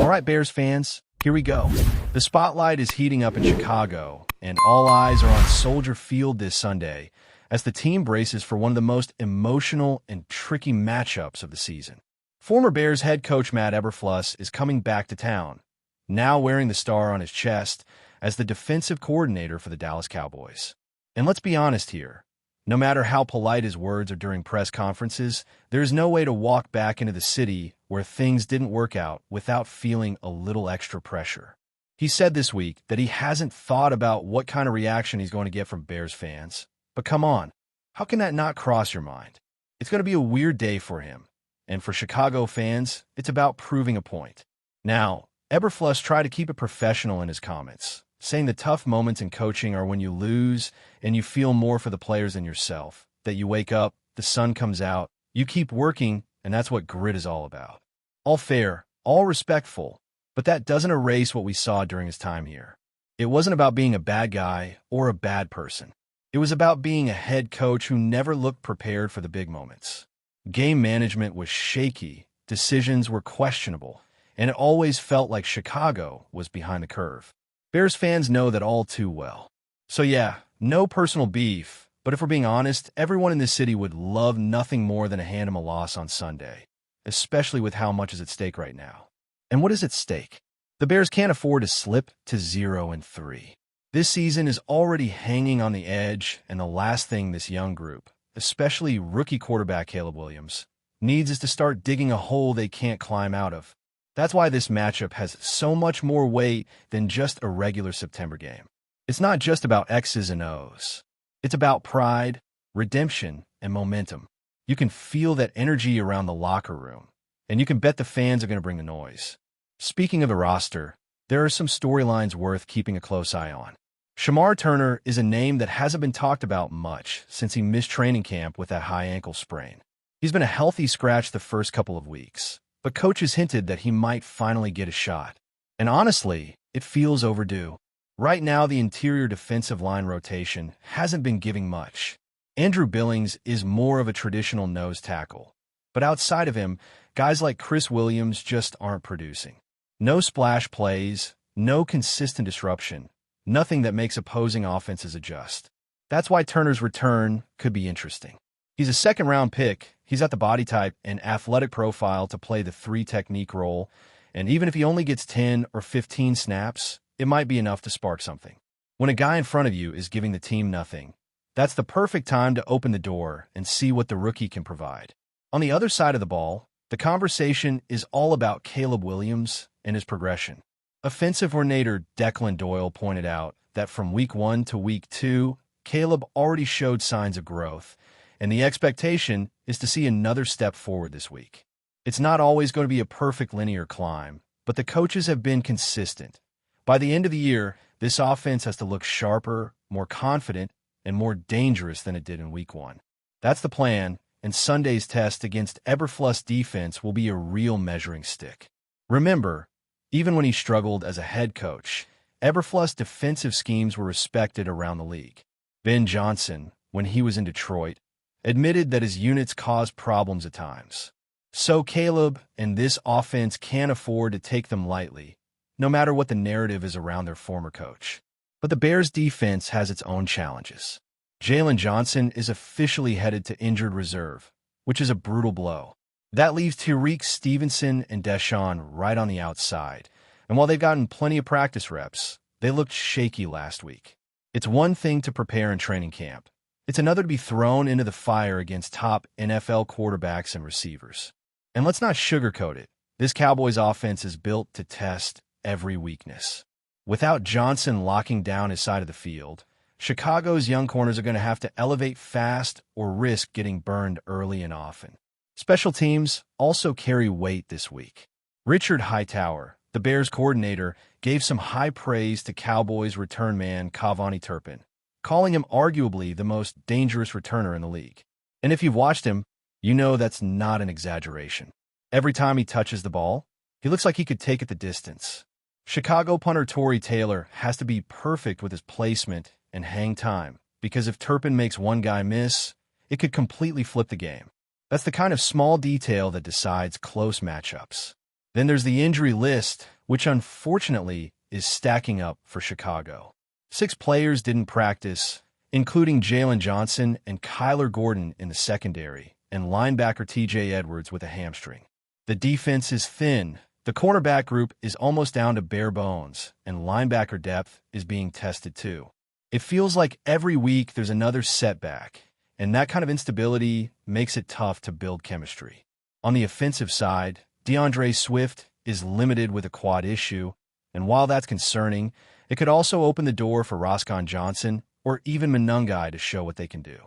All right, Bears fans, here we go. The spotlight is heating up in Chicago, and all eyes are on Soldier Field this Sunday as the team braces for one of the most emotional and tricky matchups of the season. Former Bears head coach Matt Eberflus is coming back to town, now wearing the star on his chest as the defensive coordinator for the Dallas Cowboys. And let's be honest here. No matter how polite his words are during press conferences, there's no way to walk back into the city where things didn't work out without feeling a little extra pressure. He said this week that he hasn't thought about what kind of reaction he's going to get from Bears fans. But come on, how can that not cross your mind? It's going to be a weird day for him. And for Chicago fans, it's about proving a point. Now, Eberflus tried to keep it professional in his comments, saying the tough moments in coaching are when you lose and you feel more for the players than yourself, that you wake up, the sun comes out, you keep working, and that's what grit is all about. All fair, all respectful, but that doesn't erase what we saw during his time here. It wasn't about being a bad guy or a bad person. It was about being a head coach who never looked prepared for the big moments. Game management was shaky, decisions were questionable, and it always felt like Chicago was behind the curve. Bears fans know that all too well. So yeah, no personal beef, but if we're being honest, everyone in this city would love nothing more than to hand him a loss on Sunday, especially with how much is at stake right now. And what is at stake? The Bears can't afford to slip to 0-3. This season is already hanging on the edge, and the last thing this young group, especially rookie quarterback Caleb Williams, needs is to start digging a hole they can't climb out of. That's why this matchup has so much more weight than just a regular September game. It's not just about X's and O's. It's about pride, redemption, and momentum. You can feel that energy around the locker room, and you can bet the fans are going to bring the noise. Speaking of the roster, there are some storylines worth keeping a close eye on. Shamar Turner is a name that hasn't been talked about much since he missed training camp with that high ankle sprain. He's been a healthy scratch the first couple of weeks, but coaches hinted that he might finally get a shot. And honestly, it feels overdue. Right now, the interior defensive line rotation hasn't been giving much. Andrew Billings is more of a traditional nose tackle, but outside of him, guys like Chris Williams just aren't producing. No splash plays, no consistent disruption, nothing that makes opposing offenses adjust. That's why Turner's return could be interesting. He's a second-round pick. He's got the body type and athletic profile to play the 3-technique role, and even if he only gets 10 or 15 snaps, it might be enough to spark something. When a guy in front of you is giving the team nothing, that's the perfect time to open the door and see what the rookie can provide. On the other side of the ball, the conversation is all about Caleb Williams and his progression. Offensive coordinator Declan Doyle pointed out that from week 1 to week 2, Caleb already showed signs of growth, and the expectation is to see another step forward this week. It's not always going to be a perfect linear climb, but the coaches have been consistent. By the end of the year, this offense has to look sharper, more confident, and more dangerous than it did in week 1. That's the plan, and Sunday's test against Eberflus defense will be a real measuring stick. Remember, even when he struggled as a head coach, Eberflus' defensive schemes were respected around the league. Ben Johnson, when he was in Detroit, admitted that his units caused problems at times. So Caleb and this offense can't afford to take them lightly, no matter what the narrative is around their former coach. But the Bears' defense has its own challenges. Jalen Johnson is officially headed to injured reserve, which is a brutal blow. That leaves Tyreek Stevenson and Deshaun right on the outside, and while they've gotten plenty of practice reps, they looked shaky last week. It's one thing to prepare in training camp. It's another to be thrown into the fire against top NFL quarterbacks and receivers. And let's not sugarcoat it. This Cowboys offense is built to test every weakness. Without Johnson locking down his side of the field, Chicago's young corners are going to have to elevate fast or risk getting burned early and often. Special teams also carry weight this week. Richard Hightower, the Bears coordinator, gave some high praise to Cowboys return man Cavani Turpin, calling him arguably the most dangerous returner in the league. And if you've watched him, you know that's not an exaggeration. Every time he touches the ball, he looks like he could take it the distance. Chicago punter Torrey Taylor has to be perfect with his placement and hang time, because if Turpin makes one guy miss, it could completely flip the game. That's the kind of small detail that decides close matchups. Then there's the injury list, which unfortunately is stacking up for Chicago. 6 players didn't practice, including Jalen Johnson and Kyler Gordon in the secondary, and linebacker TJ Edwards with a hamstring. The defense is thin. The cornerback group is almost down to bare bones, and linebacker depth is being tested too. It feels like every week there's another setback, and that kind of instability makes it tough to build chemistry. On the offensive side, DeAndre Swift is limited with a quad issue, and while that's concerning, it could also open the door for Roscoe Johnson or even Monungai to show what they can do.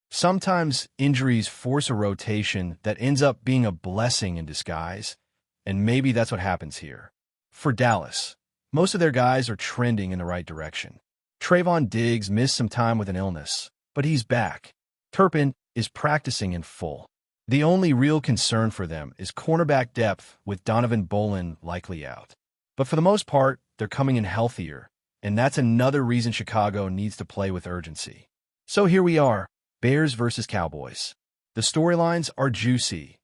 Sometimes injuries force a rotation that ends up being a blessing in disguise, and maybe that's what happens here. For Dallas, most of their guys are trending in the right direction. Trayvon Diggs missed some time with an illness, but he's back. Turpin is practicing in full. The only real concern for them is cornerback depth, with Donovan Bolin likely out. But for the most part, they're coming in healthier, and that's another reason Chicago needs to play with urgency. So here we are, Bears versus Cowboys. The storylines are juicy.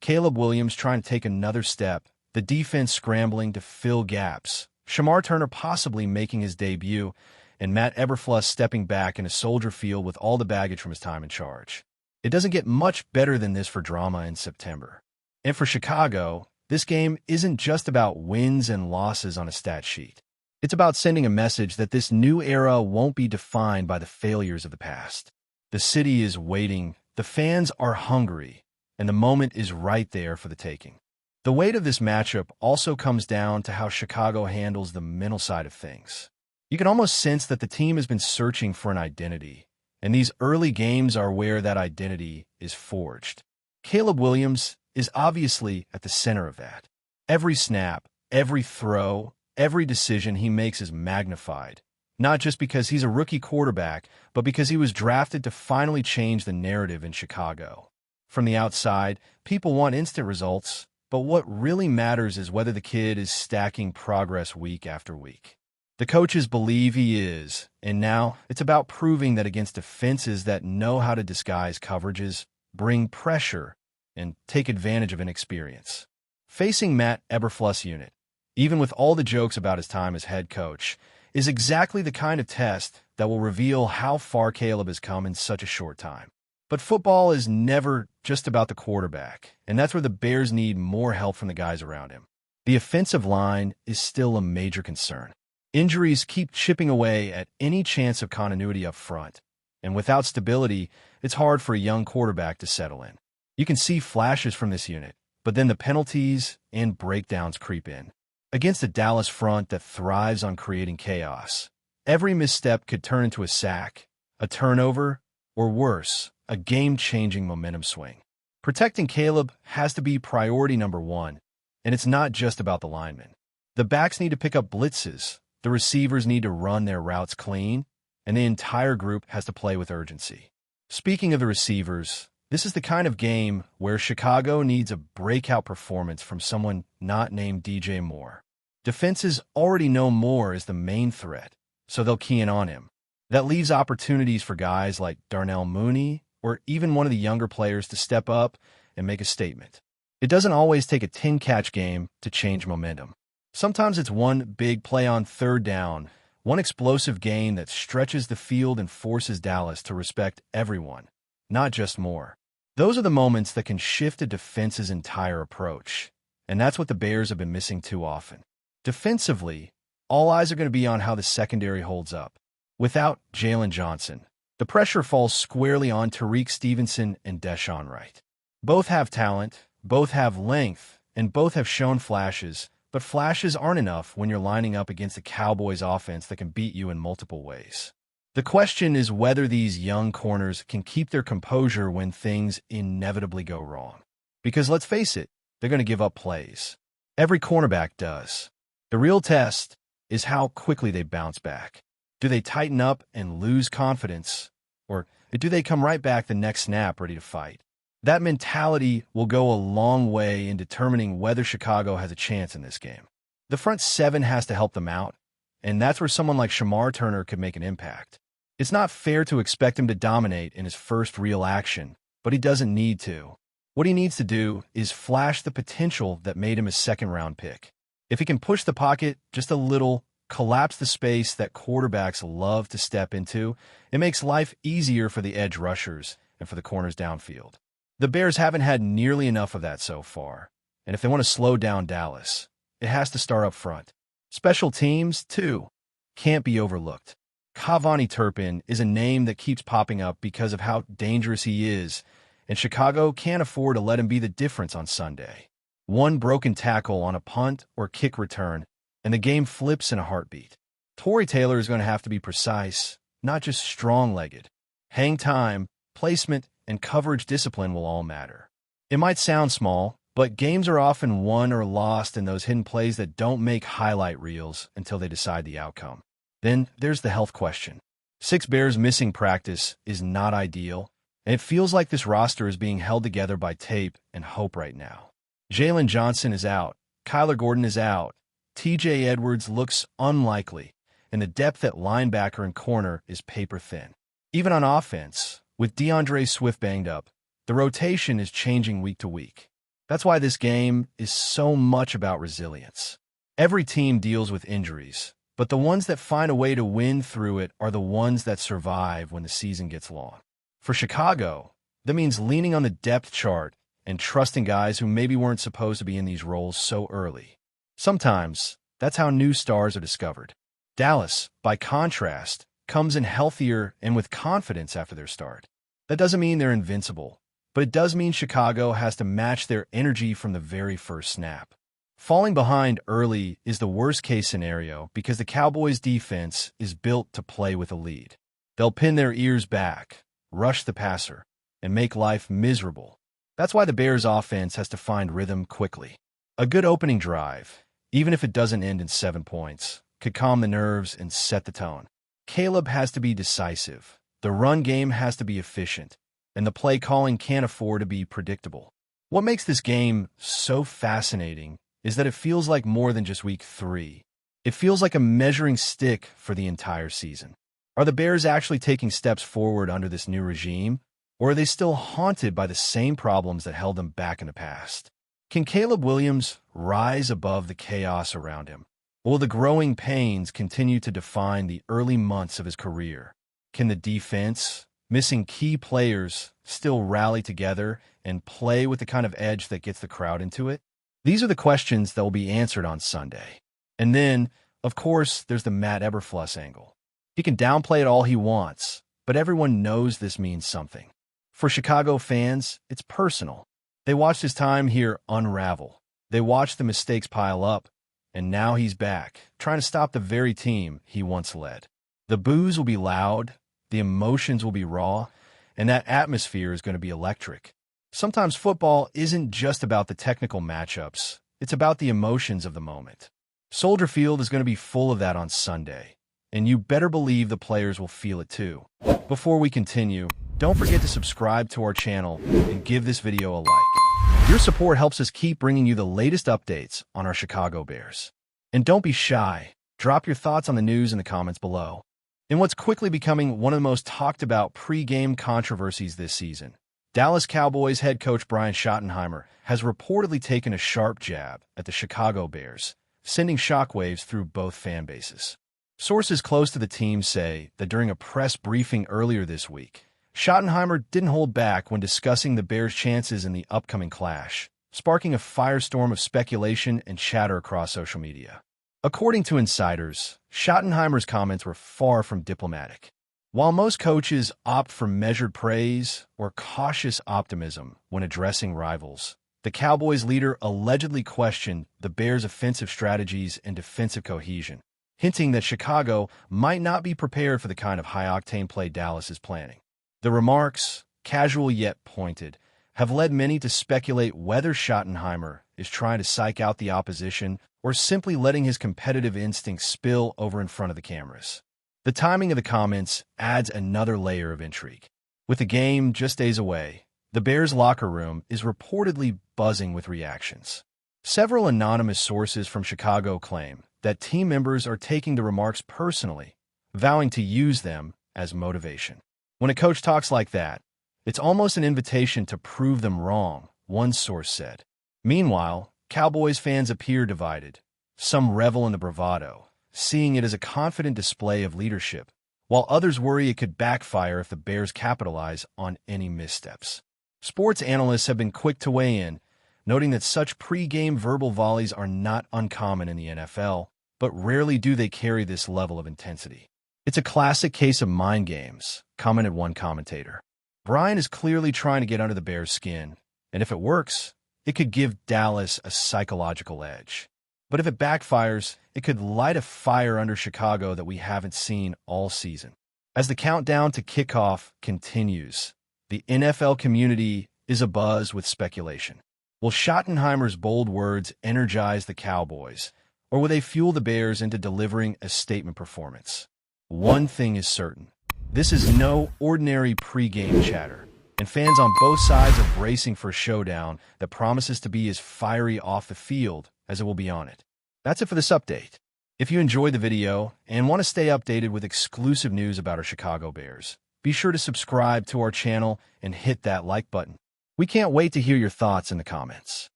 Caleb Williams trying to take another step, the defense scrambling to fill gaps, Shamar Turner possibly making his debut, and Matt Eberflus stepping back in a Soldier Field with all the baggage from his time in charge. It doesn't get much better than this for drama in September. And for Chicago, this game isn't just about wins and losses on a stat sheet. It's about sending a message that this new era won't be defined by the failures of the past. The city is waiting, the fans are hungry, and the moment is right there for the taking. The weight of this matchup also comes down to how Chicago handles the mental side of things. You can almost sense that the team has been searching for an identity, and these early games are where that identity is forged. Caleb Williams is obviously at the center of that. Every snap, every throw, every decision he makes is magnified, not just because he's a rookie quarterback, but because he was drafted to finally change the narrative in Chicago. From the outside, people want instant results, but what really matters is whether the kid is stacking progress week after week. The coaches believe he is, and now it's about proving that against defenses that know how to disguise coverages, bring pressure, and take advantage of inexperience. Facing Matt Eberflus' unit, even with all the jokes about his time as head coach, is exactly the kind of test that will reveal how far Caleb has come in such a short time. But football is never just about the quarterback, and that's where the Bears need more help from the guys around him. The offensive line is still a major concern. Injuries keep chipping away at any chance of continuity up front, and without stability, it's hard for a young quarterback to settle in. You can see flashes from this unit, but then the penalties and breakdowns creep in. Against a Dallas front that thrives on creating chaos, every misstep could turn into a sack, a turnover, or worse, a game-changing momentum swing. Protecting Caleb has to be priority number one, and it's not just about the linemen. The backs need to pick up blitzes, the receivers need to run their routes clean, and the entire group has to play with urgency. Speaking of the receivers, this is the kind of game where Chicago needs a breakout performance from someone not named DJ Moore. Defenses already know Moore is the main threat, so they'll key in on him. That leaves opportunities for guys like Darnell Mooney or even one of the younger players to step up and make a statement. It doesn't always take a 10-catch game to change momentum. Sometimes it's one big play on third down, one explosive gain that stretches the field and forces Dallas to respect everyone, not just Moore. Those are the moments that can shift a defense's entire approach, and that's what the Bears have been missing too often. Defensively, all eyes are going to be on how the secondary holds up. Without Jalen Johnson, the pressure falls squarely on Tariq Stevenson and Deshaun Wright. Both have talent, both have length, and both have shown flashes, but flashes aren't enough when you're lining up against a Cowboys offense that can beat you in multiple ways. The question is whether these young corners can keep their composure when things inevitably go wrong. Because let's face it, they're going to give up plays. Every cornerback does. The real test is how quickly they bounce back. Do they tighten up and lose confidence, or do they come right back the next snap ready to fight? That mentality will go a long way in determining whether Chicago has a chance in this game. The front seven has to help them out, and that's where someone like Shamar Turner could make an impact. It's not fair to expect him to dominate in his first real action, but he doesn't need to. What he needs to do is flash the potential that made him a second-round pick. If he can push the pocket just a little, collapse the space that quarterbacks love to step into, it makes life easier for the edge rushers and for the corners downfield. The Bears haven't had nearly enough of that so far, and if they want to slow down Dallas, it has to start up front. Special teams, too, can't be overlooked. Cavani Turpin is a name that keeps popping up because of how dangerous he is, and Chicago can't afford to let him be the difference on Sunday. One broken tackle on a punt or kick return, and the game flips in a heartbeat. Torrey Taylor is going to have to be precise, not just strong-legged. Hang time, placement, and coverage discipline will all matter. It might sound small, but games are often won or lost in those hidden plays that don't make highlight reels until they decide the outcome. Then there's the health question. 6 Bears missing practice is not ideal, and it feels like this roster is being held together by tape and hope right now. Jalen Johnson is out, Kyler Gordon is out, TJ Edwards looks unlikely, and the depth at linebacker and corner is paper thin. Even on offense, with DeAndre Swift banged up, the rotation is changing week to week. That's why this game is so much about resilience. Every team deals with injuries, but the ones that find a way to win through it are the ones that survive when the season gets long. For Chicago, that means leaning on the depth chart and trusting guys who maybe weren't supposed to be in these roles so early. Sometimes, that's how new stars are discovered. Dallas, by contrast, comes in healthier and with confidence after their start. That doesn't mean they're invincible, but it does mean Chicago has to match their energy from the very first snap. Falling behind early is the worst-case scenario because the Cowboys' defense is built to play with a lead. They'll pin their ears back, rush the passer, and make life miserable. That's why the Bears' offense has to find rhythm quickly. A good opening drive, even if it doesn't end in 7 points, could calm the nerves and set the tone. Caleb has to be decisive, the run game has to be efficient, and the play calling can't afford to be predictable. What makes this game so fascinating is that it feels like more than just week 3. It feels like a measuring stick for the entire season. Are the Bears actually taking steps forward under this new regime, or are they still haunted by the same problems that held them back in the past? Can Caleb Williams rise above the chaos around him? Will the growing pains continue to define the early months of his career? Can the defense, missing key players, still rally together and play with the kind of edge that gets the crowd into it? These are the questions that will be answered on Sunday. And then, of course, there's the Matt Eberflus angle. He can downplay it all he wants, but everyone knows this means something. For Chicago fans, it's personal. They watched his time here unravel. They watched the mistakes pile up, and now he's back, trying to stop the very team he once led. The boos will be loud, the emotions will be raw, and that atmosphere is going to be electric. Sometimes football isn't just about the technical matchups, it's about the emotions of the moment. Soldier Field is going to be full of that on Sunday, and you better believe the players will feel it too. Before we continue, don't forget to subscribe to our channel and give this video a like. Your support helps us keep bringing you the latest updates on our Chicago Bears. And don't be shy. Drop your thoughts on the news in the comments below. In what's quickly becoming one of the most talked about pre-game controversies this season, Dallas Cowboys head coach Brian Schottenheimer has reportedly taken a sharp jab at the Chicago Bears, sending shockwaves through both fan bases. Sources close to the team say that during a press briefing earlier this week, Schottenheimer didn't hold back when discussing the Bears' chances in the upcoming clash, sparking a firestorm of speculation and chatter across social media. According to insiders, Schottenheimer's comments were far from diplomatic. While most coaches opt for measured praise or cautious optimism when addressing rivals, the Cowboys leader allegedly questioned the Bears' offensive strategies and defensive cohesion, hinting that Chicago might not be prepared for the kind of high-octane play Dallas is planning. The remarks, casual yet pointed, have led many to speculate whether Schottenheimer is trying to psych out the opposition or simply letting his competitive instincts spill over in front of the cameras. The timing of the comments adds another layer of intrigue. With the game just days away, the Bears' locker room is reportedly buzzing with reactions. Several anonymous sources from Chicago claim that team members are taking the remarks personally, vowing to use them as motivation. When a coach talks like that, it's almost an invitation to prove them wrong, one source said. Meanwhile, Cowboys fans appear divided. Some revel in the bravado, seeing it as a confident display of leadership, while others worry it could backfire if the Bears capitalize on any missteps. Sports analysts have been quick to weigh in, noting that such pre-game verbal volleys are not uncommon in the NFL, but rarely do they carry this level of intensity. It's a classic case of mind games, commented one commentator. Brian is clearly trying to get under the Bears' skin, and if it works, it could give Dallas a psychological edge. But if it backfires, it could light a fire under Chicago that we haven't seen all season. As the countdown to kickoff continues, the NFL community is abuzz with speculation. Will Schottenheimer's bold words energize the Cowboys, or will they fuel the Bears into delivering a statement performance? One thing is certain. This is no ordinary pre-game chatter, and fans on both sides are bracing for a showdown that promises to be as fiery off the field as it will be on it. That's it for this update. If you enjoyed the video and want to stay updated with exclusive news about our Chicago Bears, be sure to subscribe to our channel and hit that like button. We can't wait to hear your thoughts in the comments.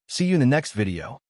See you in the next video.